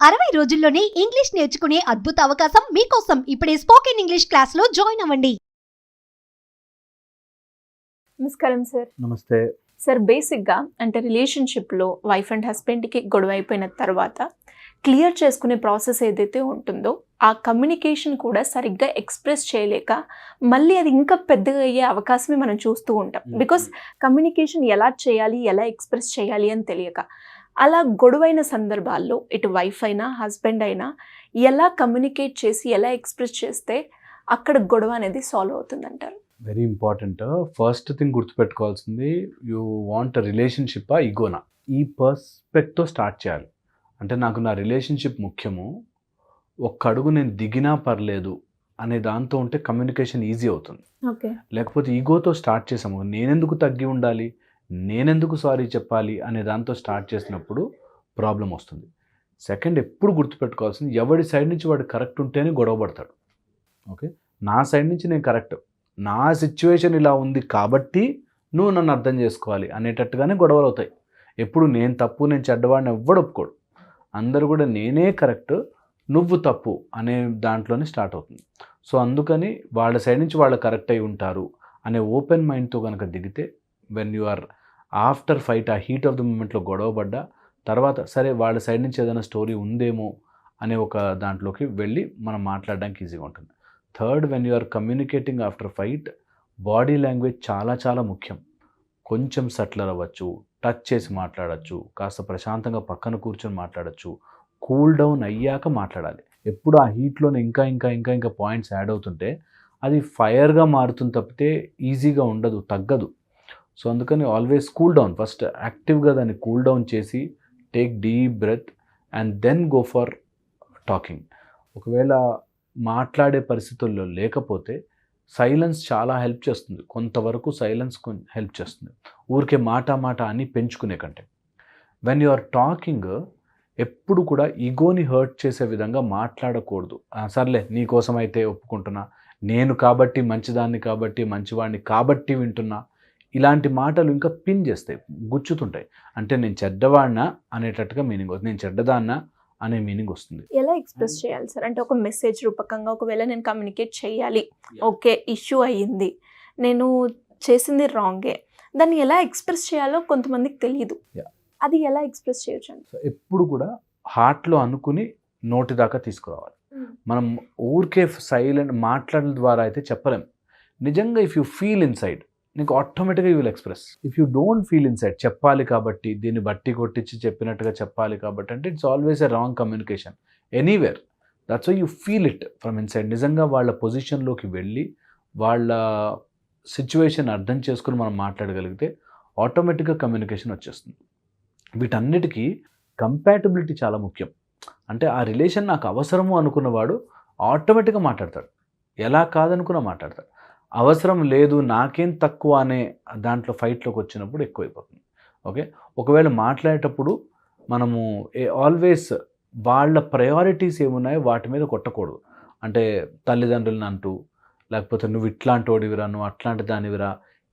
60 రోజుల్లోనే ఇంగ్లీష్ నేర్చుకునే అద్భుత అవకాశం మీకోసం. ఇప్పుడే స్పోకెన్ ఇంగ్లీష్ క్లాస్లో జాయిన్ అవ్వండి. నమస్కారం సార్. నమస్తే సార్, బేసిక్గా అంటే రిలేషన్షిప్లో వైఫ్ అండ్ హస్బెండ్కి గొడవ అయిపోయిన తర్వాత క్లియర్ చేసుకునే ప్రాసెస్ ఏదైతే ఉంటుందో ఆ కమ్యూనికేషన్ కూడా సరిగ్గా ఎక్స్ప్రెస్ చేయలేక మళ్ళీ అది ఇంకా పెద్దగా అయ్యే అవకాశమే మనం చూస్తూ ఉంటాం. బికాస్ కమ్యూనికేషన్ ఎలా చేయాలి, ఎలా ఎక్స్ప్రెస్ చేయాలి అని తెలియక అలా గొడవైన సందర్భాల్లో ఇటు వైఫ్ అయినా హస్బెండ్ అయినా ఎలా కమ్యూనికేట్ చేసి ఎలా ఎక్స్ప్రెస్ చేస్తే అక్కడ గొడవ అనేది సాల్వ్ అవుతుందంటారు? Very important. ఫస్ట్ థింగ్ గుర్తుపెట్టుకోవాల్సింది, యూ వాంట్ రిలేషన్షిప్ ఈగోనా, ఈ పర్స్పెక్ట్తో స్టార్ట్ చేయాలి. అంటే నాకు నా రిలేషన్షిప్ ముఖ్యము, ఒక్క అడుగు నేను దిగినా పర్లేదు అనే దాంతో ఉంటే కమ్యూనికేషన్ ఈజీ అవుతుంది. ఓకే. లేకపోతే ఈగోతో స్టార్ట్ చేసాము, నేనెందుకు తగ్గి ఉండాలి, నేనెందుకు సారీ చెప్పాలి అనే దాంతో స్టార్ట్ చేసినప్పుడు ప్రాబ్లం వస్తుంది. సెకండ్, ఎప్పుడు గుర్తుపెట్టుకోవాల్సింది, ఎవడి సైడ్ నుంచి వాడు కరెక్ట్ ఉంటేనే గొడవ పడతాడు. ఓకే, నా సైడ్ నుంచి నేను కరెక్ట్, నా సిచ్యువేషన్ ఇలా ఉంది కాబట్టి నువ్వు నన్ను అర్థం చేసుకోవాలి అనేటట్టుగానే గొడవలు అవుతాయి. ఎప్పుడు నేను తప్పు, నేను చెడ్డవాడిని ఎవ్వడు ఒప్పుకోడు. అందరూ కూడా నేనే కరెక్ట్, నువ్వు తప్పు అనే దాంట్లోనే స్టార్ట్ అవుతుంది. సో అందుకని వాళ్ళ సైడ్ నుంచి వాళ్ళు కరెక్ట్ అయి ఉంటారు అనే ఓపెన్ మైండ్తో కనుక దిగితే, when you are after fight, ఆ హీట్ ఆఫ్ ద మూమెంట్లో గొడవ పడ్డా తర్వాత సరే వాళ్ళ సైడ్ నుంచి ఏదైనా స్టోరీ ఉందేమో అనే ఒక దాంట్లోకి వెళ్ళి మనం మాట్లాడడానికి ఈజీగా ఉంటుంది. Third, when you are communicating after fight, body language చాలా చాలా ముఖ్యం. కొంచెం సట్లర్ అవ్వచ్చు, టచ్ చేసి మాట్లాడచ్చు, కాస్త ప్రశాంతంగా పక్కన కూర్చొని మాట్లాడచ్చు, కూల్ డౌన్ అయ్యాక మాట్లాడాలి. ఎప్పుడు ఆ హీట్లోనే ఇంకా ఇంకా ఇంకా ఇంకా పాయింట్స్ యాడ్ అవుతుంటే అది ఫైర్గా మారుతుంది తప్పితే ఈజీగా ఉండదు, తగ్గదు. సో అందుకని ఆల్వేస్ కూల్ డౌన్, ఫస్ట్ యాక్టివ్గా దాన్ని కూల్ డౌన్ చేసి take deep breath and then go for talking. ఒకవేళ మాట్లాడే పరిస్థితుల్లో లేకపోతే సైలెన్స్ చాలా హెల్ప్ చేస్తుంది. కొంతవరకు సైలెన్స్ హెల్ప్ చేస్తుంది, ఊరికే మాట మాట అని పెంచుకునే కంటే. వెన్ యు ఆర్ టాకింగ్, ఎప్పుడు కూడా ఈగోని హర్ట్ చేసే విధంగా మాట్లాడకూడదు. సర్లే నీకోసం అయితే ఒప్పుకుంటున్నా, నేను కాబట్టి మంచిదాన్ని కాబట్టి మంచివాడిని కాబట్టి వింటున్నా, ఇలాంటి మాటలు ఇంకా పిన్ చేస్తాయి, గుచ్చుతుంటాయి. అంటే నేను చెడ్డవాడినా అనేటట్టుగా మీనింగ్ వస్తుంది, నేను చెడ్డదాన్నా అనే మీనింగ్ వస్తుంది. ఎలా ఎక్స్ప్రెస్ చేయాలి సార్? అంటే ఒక మెసేజ్ రూపకంగా ఒకవేళ నేను కమ్యూనికేట్ చేయాలి, ఓకే ఇష్యూ అయ్యింది, నేను చేసింది రాంగే, దాన్ని ఎలా ఎక్స్ప్రెస్ చేయాలో కొంతమందికి తెలియదు, అది ఎలా ఎక్స్ప్రెస్ చేయొచ్చు అండి? సో ఎప్పుడు కూడా హార్ట్లో అనుకుని నోటి దాకా తీసుకురావాలి. మనం ఊరికే సైలెంట్ మాట్లాడడం ద్వారా అయితే చెప్పలేం. నిజంగా ఇఫ్ యూ ఫీల్ ఇన్సైడ్, నీకు ఆటోమేటిక్గా you will express. If you don't feel inside, చెప్పాలి కాబట్టి దీన్ని బట్టి కొట్టించి చెప్పినట్టుగా చెప్పాలి కాబట్టి అంటే it's always a wrong communication anywhere. That's why you feel it from inside. నిజంగా వాళ్ళ పొజిషన్లోకి వెళ్ళి వాళ్ళ సిచ్యువేషన్ అర్థం చేసుకుని మనం మాట్లాడగలిగితే ఆటోమేటిక్గా కమ్యూనికేషన్ వచ్చేస్తుంది. వీటన్నిటికీ కంపాటబిలిటీ చాలా ముఖ్యం. అంటే ఆ రిలేషన్ నాకు అవసరము అనుకున్నవాడు ఆటోమేటిక్గా మాట్లాడతాడు, ఎలా కాదనుకున్నా మాట్లాడతాడు. అవసరం లేదు నాకేం తక్కువ అనే దాంట్లో ఫైట్లోకి వచ్చినప్పుడు ఎక్కువైపోతుంది. ఓకే, ఒకవేళ మాట్లాడేటప్పుడు మనము ఆల్వేస్ వాళ్ళ ప్రయారిటీస్ ఏమున్నాయో వాటి మీద కొట్టకూడదు. అంటే తల్లిదండ్రులను అంటూ, లేకపోతే నువ్వు ఇట్లాంటి వాడివిరా, నువ్వు అట్లాంటి దానివిరా,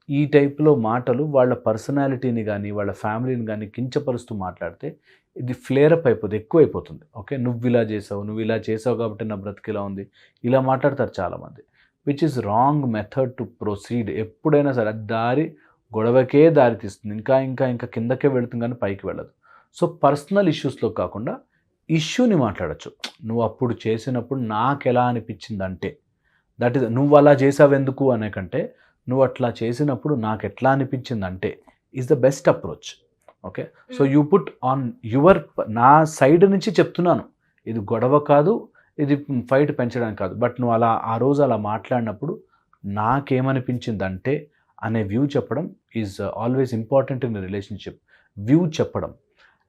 ఈ టైప్లో మాటలు వాళ్ళ పర్సనాలిటీని కానీ వాళ్ళ ఫ్యామిలీని కానీ కించపరుస్తూ మాట్లాడితే ఇది ఫ్లేరప్ అయిపోతుంది, ఎక్కువైపోతుంది. ఓకే, నువ్వు ఇలా చేసావు కాబట్టి నా బ్రతికిలా ఉంది, ఇలా మాట్లాడతారు చాలామంది, which is wrong method to proceed. ఎప్పుడైనా సరే దారి గొడవకే దారి తీస్తుంది, ఇంకా ఇంకా ఇంకా కిందకే వెళుతుంది కానీ పైకి వెళ్ళదు. సో పర్సనల్ ఇష్యూస్లో కాకుండా ఇష్యూని మాట్లాడచ్చు. నువ్వు అప్పుడు చేసినప్పుడు నాకు ఎలా అనిపించింది అంటే, దట్ ఈస్, నువ్వు అలా చేసావెందుకు అనే కంటే నువ్వు అట్లా చేసినప్పుడు నాకు ఎట్లా అనిపించింది అంటే is the best approach. Okay, so you put on your, నా సైడ్ నుంచి చెప్తున్నాను, ఇది గొడవ కాదు, ఇది ఫైట్ పెంచడానికి కాదు, బట్ నువ్వు అలా ఆ రోజు అలా మాట్లాడినప్పుడు నాకేమనిపించిందంటే అనే వ్యూ చెప్పడం is always important in relationship. View చెప్పడం.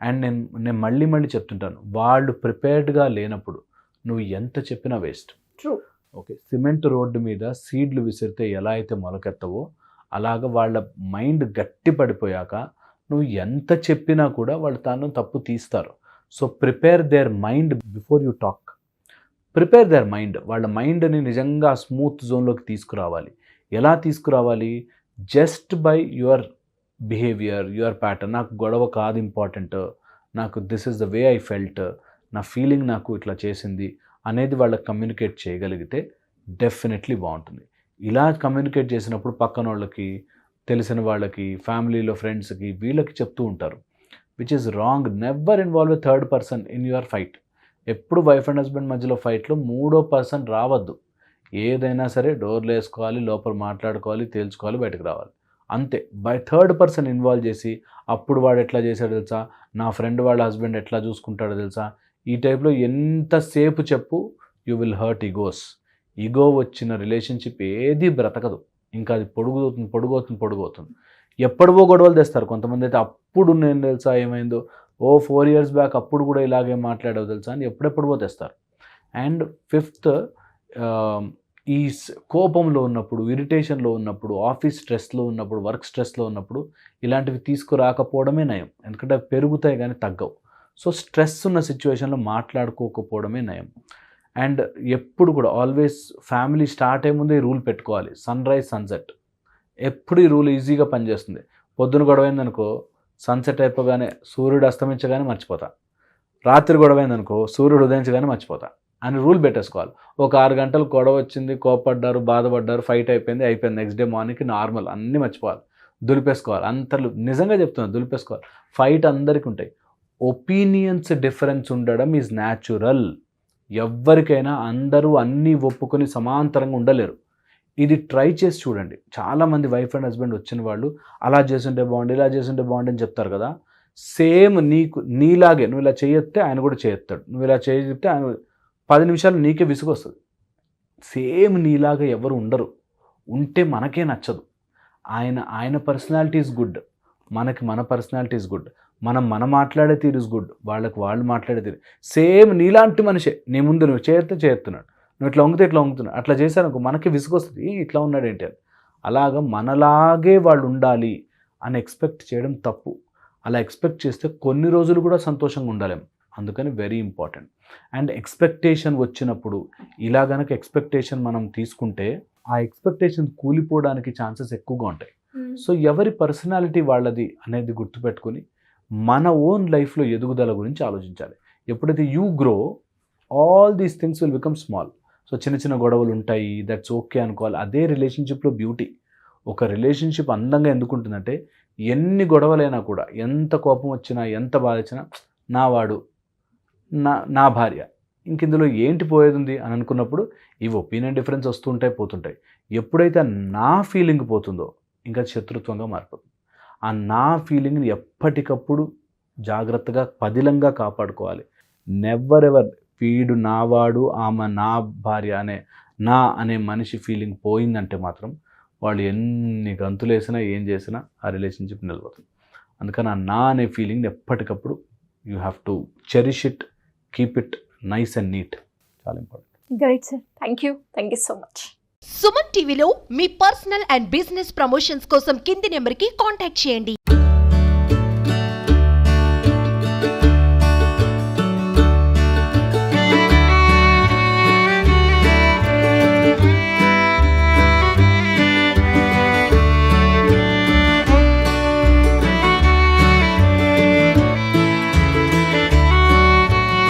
అండ్ నేను మళ్ళీ మళ్ళీ చెప్తుంటాను, వాళ్ళు ప్రిపేర్డ్గా లేనప్పుడు నువ్వు ఎంత చెప్పినా waste. True. Okay, cement road మీద సీడ్లు విసిరితే ఎలా అయితే మొలకెత్తవో అలాగ వాళ్ళ మైండ్ గట్టి పడిపోయాక నువ్వు ఎంత చెప్పినా కూడా వాళ్ళు తాను తప్పు తీస్తారు. So prepare their mind before you talk. Prepare their mind, వాళ్ళ మైండ్ని నిజంగా స్మూత్ జోన్లోకి తీసుకురావాలి. ఎలా తీసుకురావాలి? Just by your behaviour, your pattern. నాకు గొడవ కాదు ఇంపార్టెంట్, నాకు this is the way I felt, నా ఫీలింగ్ నాకు ఇట్లా చేసింది అనేది వాళ్ళకి కమ్యూనికేట్ చేయగలిగితే డెఫినెట్లీ బాగుంటుంది. ఇలా కమ్యూనికేట్ చేసినప్పుడు పక్కన వాళ్ళకి, తెలిసిన వాళ్ళకి, ఫ్యామిలీలో ఫ్రెండ్స్కి, వీళ్ళకి చెప్తూ ఉంటారు. Which is wrong. Never involve a third person in your fight. ఎప్పుడు వైఫ్ అండ్ హస్బెండ్ మధ్యలో ఫైట్లో మూడో పర్సన్ రావద్దు. ఏదైనా సరే డోర్లు వేసుకోవాలి, లోపల మాట్లాడుకోవాలి, తేల్చుకోవాలి, బయటకు రావాలి, అంతే. థర్డ్ పర్సన్ ఇన్వాల్వ్ చేసి అప్పుడు వాడు ఎట్లా చేశాడో తెలుసా, నా ఫ్రెండ్ వాళ్ళ హస్బెండ్ ఎట్లా చూసుకుంటాడో తెలుసా, ఈ టైప్లో ఎంతసేపు చెప్పు, you will hurt egos. Ego వచ్చిన రిలేషన్షిప్ ఏది బ్రతకదు. ఇంకా అది పొడుగవుతుంది. ఎప్పుడవో గొడవలు తెస్తారు కొంతమంది అయితే. అప్పుడు నేను తెలుసా ఏమైందో, 4 years బ్యాక్ అప్పుడు కూడా ఇలాగే మాట్లాడావు తెలుసా అని ఎప్పుడెప్పుడో తెస్తారు. అండ్ ఫిఫ్త్, ఈ కోపంలో ఉన్నప్పుడు, ఇరిటేషన్లో ఉన్నప్పుడు, ఆఫీస్ స్ట్రెస్లో ఉన్నప్పుడు, వర్క్ స్ట్రెస్లో ఉన్నప్పుడు ఇలాంటివి తీసుకురాకపోవడమే నయం. ఎందుకంటే అవి పెరుగుతాయి కానీ తగ్గవు. సో స్ట్రెస్ ఉన్న సిచ్యువేషన్లో మాట్లాడుకోకపోవడమే నయం. అండ్ ఎప్పుడు కూడా ఆల్వేస్ ఫ్యామిలీ స్టార్ట్ అయ్యే ముందే ఈ రూల్ పెట్టుకోవాలి, సన్రైజ్ సన్సెట్. ఎప్పుడు ఈ రూల్ ఈజీగా పనిచేస్తుంది. పొద్దున గొడవైందనుకో, సన్సెట్ అయిపోగానే, సూర్యుడు అస్తమించగానే మర్చిపోతా. రాత్రి గొడవైందనుకో, సూర్యుడు ఉదయించగానే మర్చిపోతా అని రూల్ పెట్టేసుకోవాలి. ఒక 6 గంటలు గొడవ వచ్చింది, కోపడ్డారు, బాధపడ్డారు, ఫైట్ అయిపోయింది. నెక్స్ట్ డే మార్నింగ్కి నార్మల్, అన్నీ మర్చిపోవాలి, దులిపేసుకోవాలి. అంతలు నిజంగా చెప్తున్నాను, దులిపేసుకోవాలి. ఫైట్ అందరికీ ఉంటాయి. ఒపీనియన్స్ డిఫరెన్స్ ఉండడం ఈజ్ న్యాచురల్. ఎవ్వరికైనా అందరూ అన్నీ ఒప్పుకొని సమాంతరంగా ఉండలేరు. ఇది ట్రై చేసి చూడండి. చాలామంది వైఫ్ అండ్ హస్బెండ్ వచ్చిన వాళ్ళు అలా చేస్తుంటే బాగుండు, ఇలా చేస్తుంటే బాగుండు అని చెప్తారు కదా. సేమ్ నీలాగే నువ్వు ఇలా చేయొత్తే ఆయన కూడా చేయొత్తాడు, నువ్వు ఇలా చెప్తే ఆయన 10 నిమిషాలు నీకే విసుగు వస్తుంది. సేమ్ నీలాగా ఎవరు ఉండరు. ఉంటే మనకే నచ్చదు. ఆయన పర్సనాలిటీ ఈజ్ గుడ్, మన పర్సనాలిటీ ఈజ్ గుడ్, మన మాట్లాడే తీరు ఇస్ గుడ్, వాళ్ళు మాట్లాడే తీరు సేమ్ నీలాంటి మనిషే. నీ ముందు నువ్వు చేస్తున్నాడు, నువ్వు ఇట్లా వంగుతున్నాడు, అట్లా చేశాను మనకి విసుగొస్తుంది, ఇట్లా ఉన్నాడు ఏంటి అని. అలాగా మనలాగే వాళ్ళు ఉండాలి అని ఎక్స్పెక్ట్ చేయడం తప్పు. అలా ఎక్స్పెక్ట్ చేస్తే కొన్ని రోజులు కూడా సంతోషంగా ఉండలేం. అందుకని వెరీ ఇంపార్టెంట్. అండ్ ఎక్స్పెక్టేషన్ వచ్చినప్పుడు ఇలా గనక ఎక్స్పెక్టేషన్ మనం తీసుకుంటే ఆ ఎక్స్పెక్టేషన్ కూలిపోవడానికి ఛాన్సెస్ ఎక్కువగా ఉంటాయి. సో ఎవరి పర్సనాలిటీ వాళ్ళది అనేది గుర్తుపెట్టుకొని మన ఓన్ లైఫ్లో ఎదుగుదల గురించి ఆలోచించాలి. ఎప్పుడైతే you grow, all these things will become small. So చిన్న గొడవలు ఉంటాయి, దట్స్ ఓకే అనుకోవాలి. అదే రిలేషన్షిప్లో బ్యూటీ. ఒక రిలేషన్షిప్ అందంగా ఎందుకుంటుందంటే, ఎన్ని గొడవలైనా కూడా, ఎంత కోపం వచ్చినా, ఎంత బాధ వచ్చినా, నావాడు, నా భార్య, ఇందులో ఏంటి పోయేది ఉంది అని అనుకున్నప్పుడు ఈ ఒపీనియన్ డిఫరెన్స్ వస్తుంటాయి, పోతుంటాయి. ఎప్పుడైతే నా ఫీలింగ్ పోతుందో ఇంకా శత్రుత్వంగా మారిపోతుంది. ఆ నా ఫీలింగ్ని ఎప్పటికప్పుడు జాగ్రత్తగా పదిలంగా కాపాడుకోవాలి. నెవర్ ఎవర్ వీడు నావాడు, ఆమె నా భార్య అనే మనిషి ఫీలింగ్ పోయిందంటే మాత్రం వాళ్ళు ఎన్ని గంతులు వేసినా ఏం చేసినా ఆ రిలేషన్షిప్ నిలబడుతుంది. అందుకని ఆ నా అనే ఫీలింగ్ని ఎప్పటికప్పుడు you have to cherish it, keep it nice and neat. చాలా important. Great sir, thank you so much. Suman టీవీలో మీ పర్సనల్ అండ్ బిజినెస్ ప్రమోషన్స్ కోసం కింది నెంబర్కి కాంటాక్ట్ చేయండి.